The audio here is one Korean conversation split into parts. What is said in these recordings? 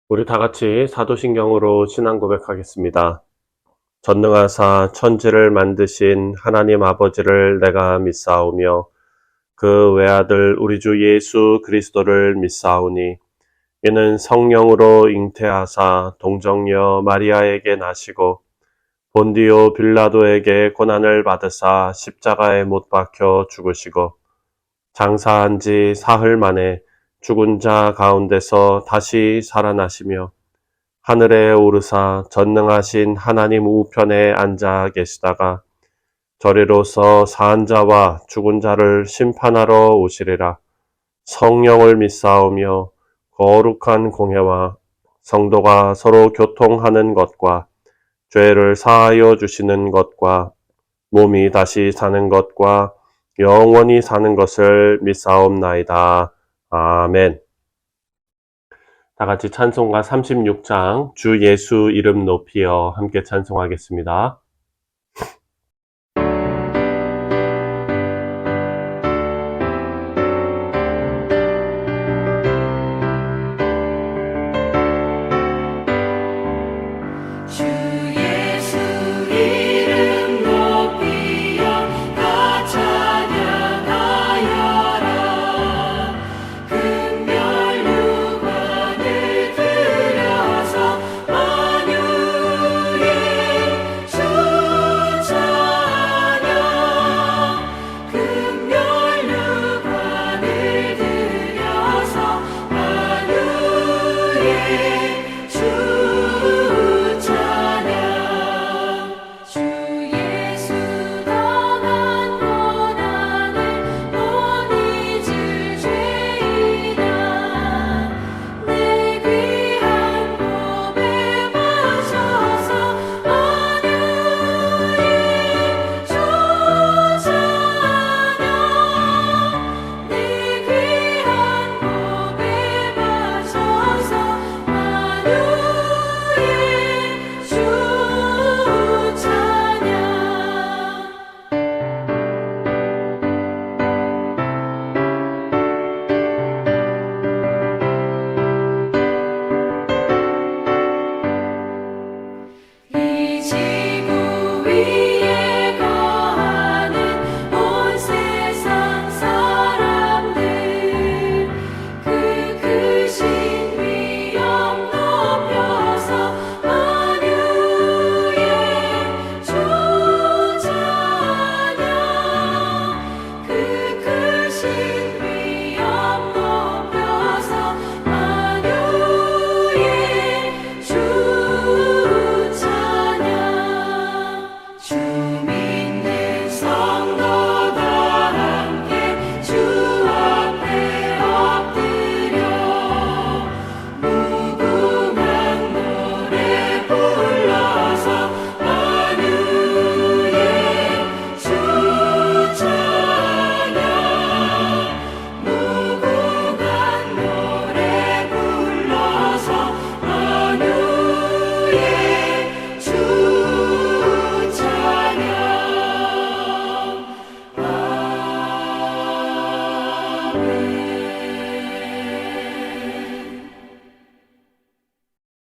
우리 다 같이 사도신경으로 신앙 고백하겠습니다. 전능하사 천지를 만드신 하나님 아버지를 내가 믿사오며 그 외아들 우리 주 예수 그리스도를 믿사오니 이는 성령으로 잉태하사 동정녀 마리아에게 나시고 본디오 빌라도에게 고난을 받으사 십자가에 못 박혀 죽으시고 장사한 지 사흘 만에 죽은 자 가운데서 다시 살아나시며 하늘에 오르사 전능하신 하나님 우편에 앉아 계시다가 저리로서 산 자와 죽은 자를 심판하러 오시리라. 성령을 믿사오며 거룩한 공회와 성도가 서로 교통하는 것과 죄를 사하여 주시는 것과 몸이 다시 사는 것과 영원히 사는 것을 믿사옵나이다. 아멘. 다 같이 찬송가 36장 주 예수 이름 높이여 함께 찬송하겠습니다.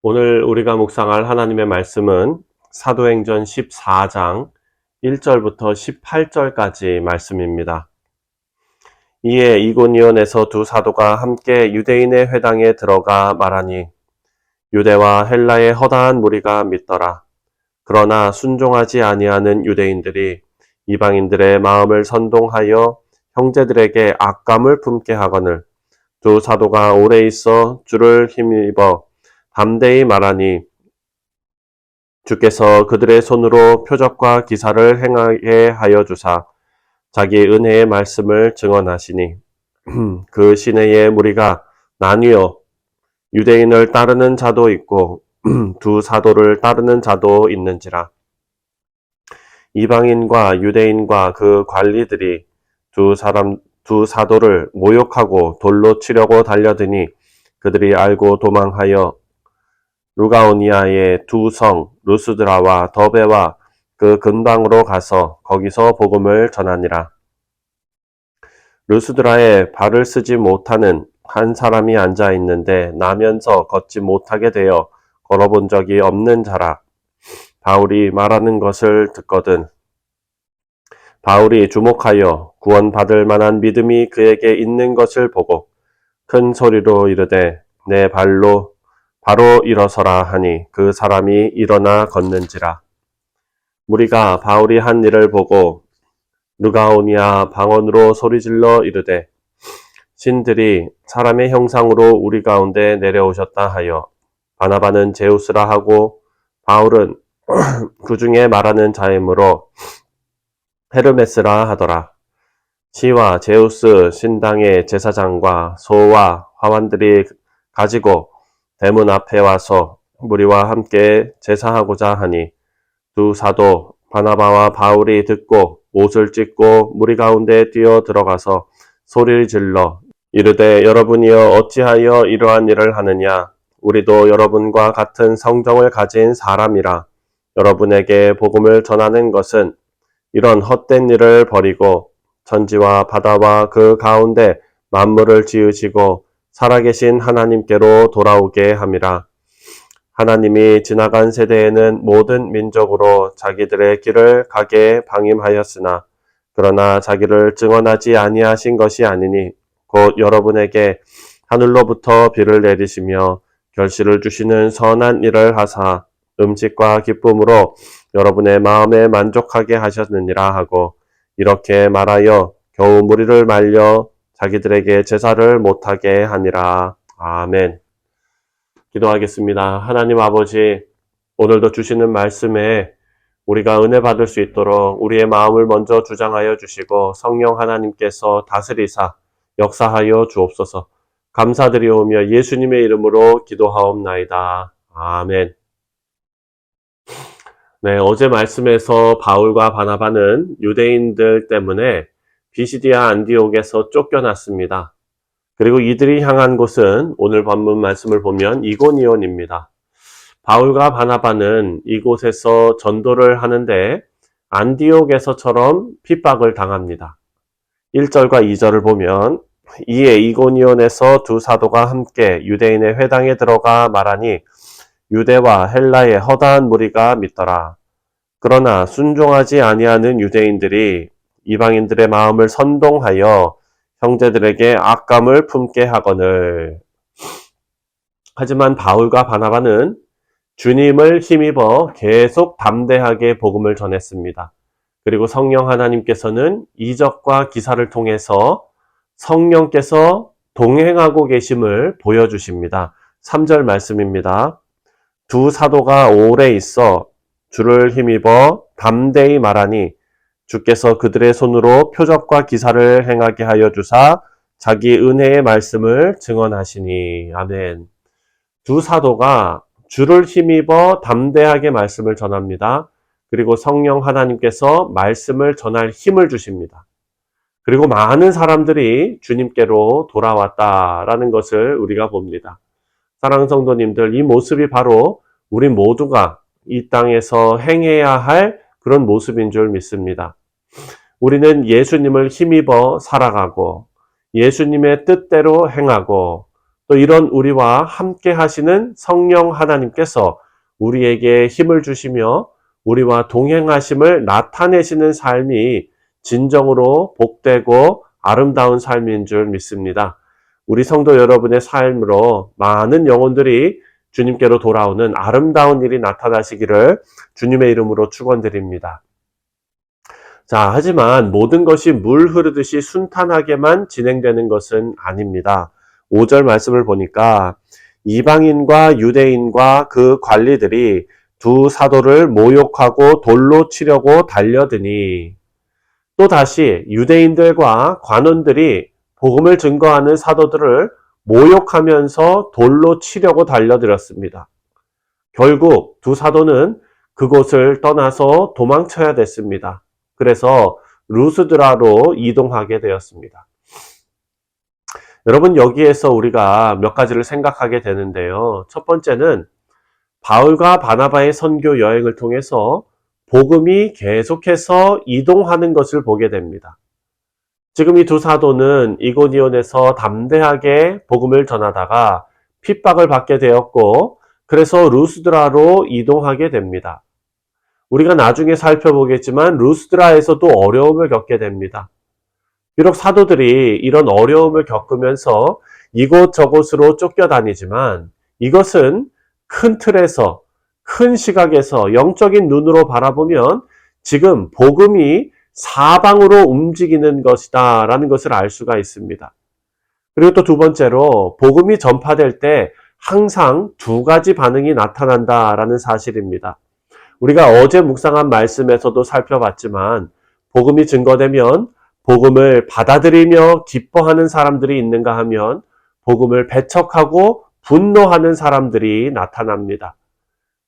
오늘 우리가 묵상할 하나님의 말씀은 사도행전 14장 1절부터 18절까지 말씀입니다. 이에 이고니온에서 두 사도가 함께 유대인의 회당에 들어가 말하니 유대와 헬라의 허다한 무리가 믿더라. 그러나 순종하지 아니하는 유대인들이 이방인들의 마음을 선동하여 형제들에게 악감을 품게 하거늘 두 사도가 오래 있어 주를 힘입어 담대히 말하니 주께서 그들의 손으로 표적과 기사를 행하게 하여 주사 자기 은혜의 말씀을 증언하시니 그 시내의 무리가 나뉘어 유대인을 따르는 자도 있고 두 사도를 따르는 자도 있는지라. 이방인과 유대인과 그 관리들이 두 사도를 모욕하고 돌로 치려고 달려드니 그들이 알고 도망하여 루가오니아의 두 성 루스드라와 더베와 그 근방으로 가서 거기서 복음을 전하니라. 루스드라에 발을 쓰지 못하는 한 사람이 앉아 있는데 나면서 걷지 못하게 되어 걸어본 적이 없는 자라. 바울이 말하는 것을 듣거든. 바울이 주목하여 구원받을 만한 믿음이 그에게 있는 것을 보고 큰 소리로 이르되 내 발로 바로 일어서라 하니 그 사람이 일어나 걷는지라. 무리가 바울이 한 일을 보고 르가오니아 방언으로 소리질러 이르되 신들이 사람의 형상으로 우리 가운데 내려오셨다 하여 바나바는 제우스라 하고 바울은 그 중에 말하는 자이므로 헤르메스라 하더라. 시와 제우스 신당의 제사장과 소와 화관들이 가지고 대문 앞에 와서 무리와 함께 제사하고자 하니 두 사도 바나바와 바울이 듣고 옷을 찢고 무리 가운데 뛰어 들어가서 소리를 질러 이르되 여러분이여 어찌하여 이러한 일을 하느냐 우리도 여러분과 같은 성정을 가진 사람이라 여러분에게 복음을 전하는 것은 이런 헛된 일을 버리고 천지와 바다와 그 가운데 만물을 지으시고 살아계신 하나님께로 돌아오게 함이라. 하나님이 지나간 세대에는 모든 민족으로 자기들의 길을 가게 방임하였으나 그러나 자기를 증언하지 아니하신 것이 아니니 곧 여러분에게 하늘로부터 비를 내리시며 결실을 주시는 선한 일을 하사 음식과 기쁨으로 여러분의 마음에 만족하게 하셨느니라 하고 이렇게 말하여 겨우 무리를 말려 자기들에게 제사를 못하게 하니라. 아멘. 기도하겠습니다. 하나님 아버지, 오늘도 주시는 말씀에 우리가 은혜 받을 수 있도록 우리의 마음을 먼저 주장하여 주시고 성령 하나님께서 다스리사 역사하여 주옵소서. 감사드리오며 예수님의 이름으로 기도하옵나이다. 아멘. 네, 어제 말씀에서 바울과 바나바는 유대인들 때문에 비시디아 안디옥에서 쫓겨났습니다. 그리고 이들이 향한 곳은 오늘 본문 말씀을 보면 이고니온입니다. 바울과 바나바는 이곳에서 전도를 하는데 안디옥에서처럼 핍박을 당합니다. 1절과 2절을 보면 이에 이고니온에서 두 사도가 함께 유대인의 회당에 들어가 말하니 유대와 헬라의 허다한 무리가 믿더라. 그러나 순종하지 아니하는 유대인들이 이방인들의 마음을 선동하여 형제들에게 악감을 품게 하거늘. 하지만 바울과 바나바는 주님을 힘입어 계속 담대하게 복음을 전했습니다. 그리고 성령 하나님께서는 이적과 기사를 통해서 성령께서 동행하고 계심을 보여주십니다. 3절 말씀입니다. 두 사도가 오래 있어 주를 힘입어 담대히 말하니 주께서 그들의 손으로 표적과 기사를 행하게 하여 주사 자기 은혜의 말씀을 증언하시니. 아멘. 두 사도가 주를 힘입어 담대하게 말씀을 전합니다. 그리고 성령 하나님께서 말씀을 전할 힘을 주십니다. 그리고 많은 사람들이 주님께로 돌아왔다라는 것을 우리가 봅니다. 사랑하는 성도님들, 이 모습이 바로 우리 모두가 이 땅에서 행해야 할 그런 모습인 줄 믿습니다. 우리는 예수님을 힘입어 살아가고 예수님의 뜻대로 행하고 또 이런 우리와 함께 하시는 성령 하나님께서 우리에게 힘을 주시며 우리와 동행하심을 나타내시는 삶이 진정으로 복되고 아름다운 삶인 줄 믿습니다. 우리 성도 여러분의 삶으로 많은 영혼들이 주님께로 돌아오는 아름다운 일이 나타나시기를 주님의 이름으로 축원드립니다. 자, 하지만 모든 것이 물 흐르듯이 순탄하게만 진행되는 것은 아닙니다. 5절 말씀을 보니까 이방인과 유대인과 그 관리들이 두 사도를 모욕하고 돌로 치려고 달려드니 또다시 유대인들과 관원들이 복음을 증거하는 사도들을 모욕하면서 돌로 치려고 달려들었습니다. 결국 두 사도는 그곳을 떠나서 도망쳐야 됐습니다. 그래서 루스드라로 이동하게 되었습니다. 여러분, 여기에서 우리가 몇 가지를 생각하게 되는데요. 첫 번째는 바울과 바나바의 선교 여행을 통해서 복음이 계속해서 이동하는 것을 보게 됩니다. 지금 이 두 사도는 이고니온에서 담대하게 복음을 전하다가 핍박을 받게 되었고, 그래서 루스드라로 이동하게 됩니다. 우리가 나중에 살펴보겠지만 루스드라에서도 어려움을 겪게 됩니다. 비록 사도들이 이런 어려움을 겪으면서 이곳저곳으로 쫓겨다니지만 이것은 큰 틀에서, 큰 시각에서 영적인 눈으로 바라보면 지금 복음이 사방으로 움직이는 것이다 라는 것을 알 수가 있습니다. 그리고 또 두 번째로 복음이 전파될 때 항상 두 가지 반응이 나타난다라는 사실입니다. 우리가 어제 묵상한 말씀에서도 살펴봤지만 복음이 증거되면 복음을 받아들이며 기뻐하는 사람들이 있는가 하면 복음을 배척하고 분노하는 사람들이 나타납니다.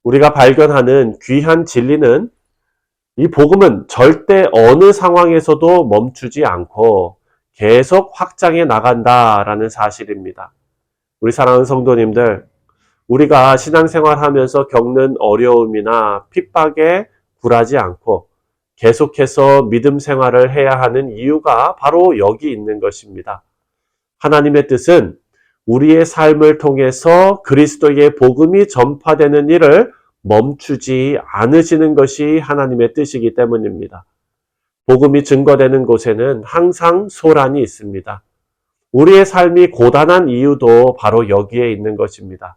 우리가 발견하는 귀한 진리는 이 복음은 절대 어느 상황에서도 멈추지 않고 계속 확장해 나간다라는 사실입니다. 우리 사랑하는 성도님들, 우리가 신앙생활하면서 겪는 어려움이나 핍박에 굴하지 않고 계속해서 믿음 생활을 해야 하는 이유가 바로 여기 있는 것입니다. 하나님의 뜻은 우리의 삶을 통해서 그리스도의 복음이 전파되는 일을 멈추지 않으시는 것이 하나님의 뜻이기 때문입니다. 복음이 증거되는 곳에는 항상 소란이 있습니다. 우리의 삶이 고단한 이유도 바로 여기에 있는 것입니다.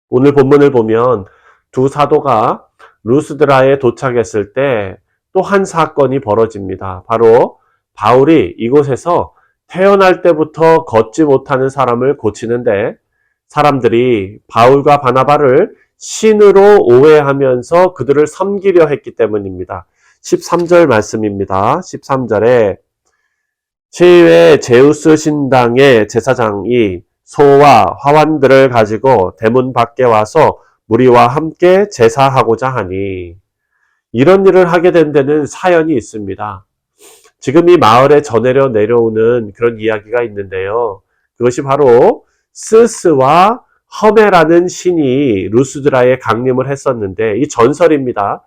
오늘 본문을 보면 두 사도가 루스드라에 도착했을 때 또 한 사건이 벌어집니다. 바로 바울이 이곳에서 태어날 때부터 걷지 못하는 사람을 고치는데 사람들이 바울과 바나바를 신으로 오해하면서 그들을 섬기려 했기 때문입니다. 13절 말씀입니다. 13절에 시외 제우스 신당의 제사장이 소와 화환들을 가지고 대문 밖에 와서 무리와 함께 제사하고자 하니, 이런 일을 하게 된 데는 사연이 있습니다. 지금 이 마을에 전해려 내려오는 그런 이야기가 있는데요. 그것이 바로 스스와 허메라는 신이 루스드라에 강림을 했었는데, 이 전설입니다.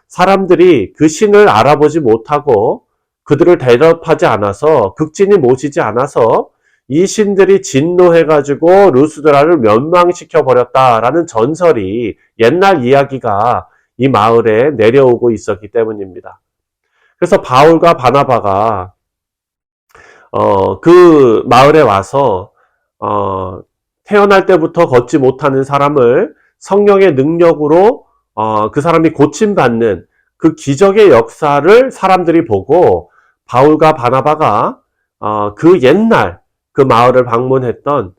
사람들이 그 신을 알아보지 못하고 그들을 대접하지 않아서, 극진히 모시지 않아서 이 신들이 진노해가지고 루스드라를 멸망시켜 버렸다라는 전설이, 옛날 이야기가 이 마을에 내려오고 있었기 때문입니다. 그래서 바울과 바나바가 그 마을에 와서 태어날 때부터 걷지 못하는 사람을 성령의 능력으로 그 사람이 고침받는 그 기적의 역사를 사람들이 보고, 바울과 바나바가 그 옛날 그 마을을 방문했던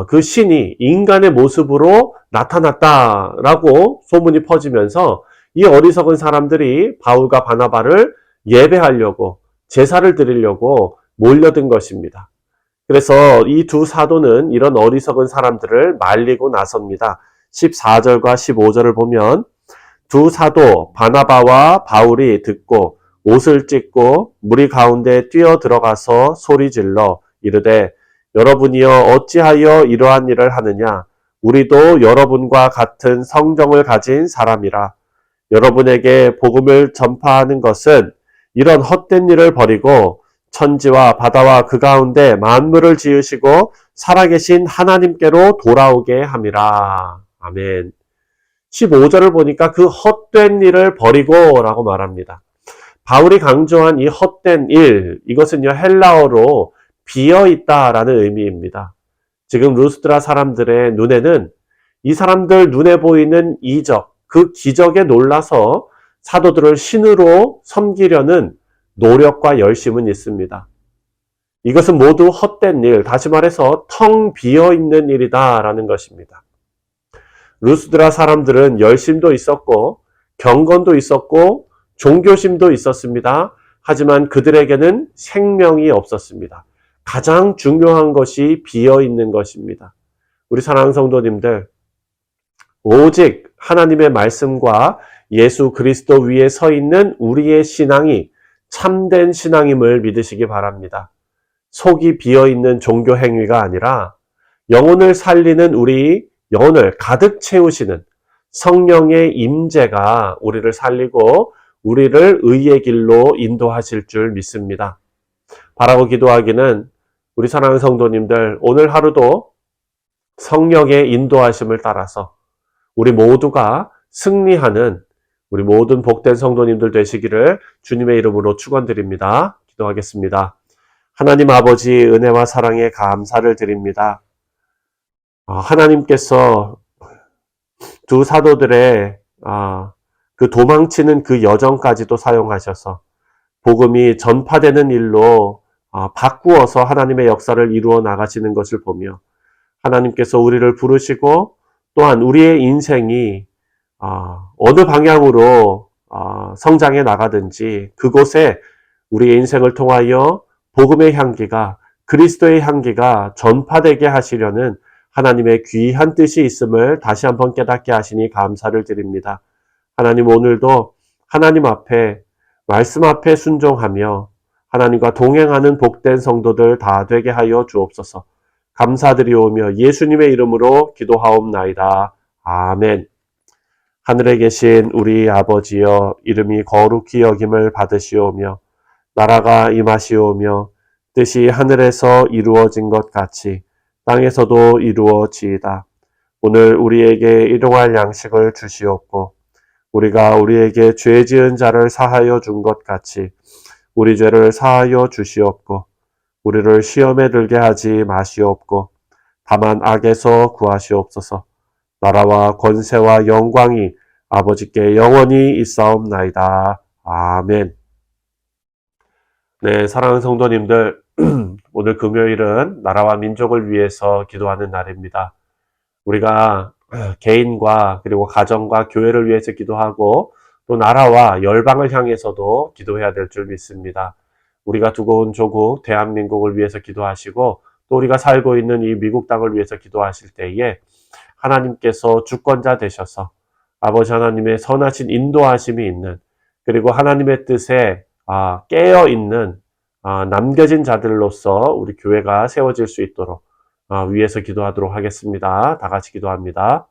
그 신이 인간의 모습으로 나타났다라고 소문이 퍼지면서 이 어리석은 사람들이 바울과 바나바를 예배하려고, 제사를 드리려고 몰려든 것입니다. 그래서 이 두 사도는 이런 어리석은 사람들을 말리고 나섭니다. 14절과 15절을 보면 두 사도 바나바와 바울이 듣고 옷을 찢고 무리 가운데 뛰어 들어가서 소리질러 이르되, 여러분이여 어찌하여 이러한 일을 하느냐? 우리도 여러분과 같은 성정을 가진 사람이라. 여러분에게 복음을 전파하는 것은 이런 헛된 일을 버리고 천지와 바다와 그 가운데 만물을 지으시고 살아계신 하나님께로 돌아오게 함이라. 아멘. 15절을 보니까 그 헛된 일을 버리고 라고 말합니다. 바울이 강조한 이 헛된 일, 이것은요 헬라어로 비어있다라는 의미입니다. 지금 루스드라 사람들의 눈에는 이 사람들 눈에 보이는 이적, 그 기적에 놀라서 사도들을 신으로 섬기려는 노력과 열심은 있습니다. 이것은 모두 헛된 일, 다시 말해서 텅 비어있는 일이다라는 것입니다. 루스드라 사람들은 열심도 있었고 경건도 있었고 종교심도 있었습니다. 하지만 그들에게는 생명이 없었습니다. 가장 중요한 것이 비어있는 것입니다. 우리 사랑하는 성도님들, 오직 하나님의 말씀과 예수 그리스도 위에 서 있는 우리의 신앙이 참된 신앙임을 믿으시기 바랍니다. 속이 비어있는 종교 행위가 아니라 영혼을 살리는, 우리 영혼을 가득 채우시는 성령의 임재가 우리를 살리고 우리를 의의 길로 인도하실 줄 믿습니다. 바라고 기도하기는 우리 사랑하는 성도님들, 오늘 하루도 성령의 인도하심을 따라서 우리 모두가 승리하는 우리 모든 복된 성도님들 되시기를 주님의 이름으로 축원드립니다. 기도하겠습니다. 하나님 아버지 은혜와 사랑에 감사를 드립니다. 하나님께서 두 사도들의 그 도망치는 그 여정까지도 사용하셔서 복음이 전파되는 일로 바꾸어서 하나님의 역사를 이루어 나가시는 것을 보며 하나님께서 우리를 부르시고 또한 우리의 인생이 어느 방향으로 성장해 나가든지 그곳에 우리의 인생을 통하여 복음의 향기가 그리스도의 향기가 전파되게 하시려는 하나님의 귀한 뜻이 있음을 다시 한번 깨닫게 하시니 감사를 드립니다. 하나님 오늘도 하나님 앞에 말씀 앞에 순종하며 하나님과 동행하는 복된 성도들 다 되게 하여 주옵소서. 감사드리오며 예수님의 이름으로 기도하옵나이다. 아멘. 하늘에 계신 우리 아버지여 이름이 거룩히 여김을 받으시오며 나라가 임하시오며 뜻이 하늘에서 이루어진 것 같이 땅에서도 이루어지이다. 오늘 우리에게 일용할 양식을 주시옵고 우리가 우리에게 죄 지은 자를 사하여 준 것 같이 우리 죄를 사하여 주시옵고 우리를 시험에 들게 하지 마시옵고 다만 악에서 구하시옵소서. 나라와 권세와 영광이 아버지께 영원히 있사옵나이다. 아멘. 네, 사랑하는 성도님들, 오늘 금요일은 나라와 민족을 위해서 기도하는 날입니다. 우리가 개인과 그리고 가정과 교회를 위해서 기도하고 또 나라와 열방을 향해서도 기도해야 될 줄 믿습니다. 우리가 두고 온 조국 대한민국을 위해서 기도하시고 또 우리가 살고 있는 이 미국 땅을 위해서 기도하실 때에 하나님께서 주권자 되셔서 아버지 하나님의 선하신 인도하심이 있는 그리고 하나님의 뜻에 깨어 있는 남겨진 자들로서 우리 교회가 세워질 수 있도록 위에서 기도하도록 하겠습니다. 다 같이 기도합니다.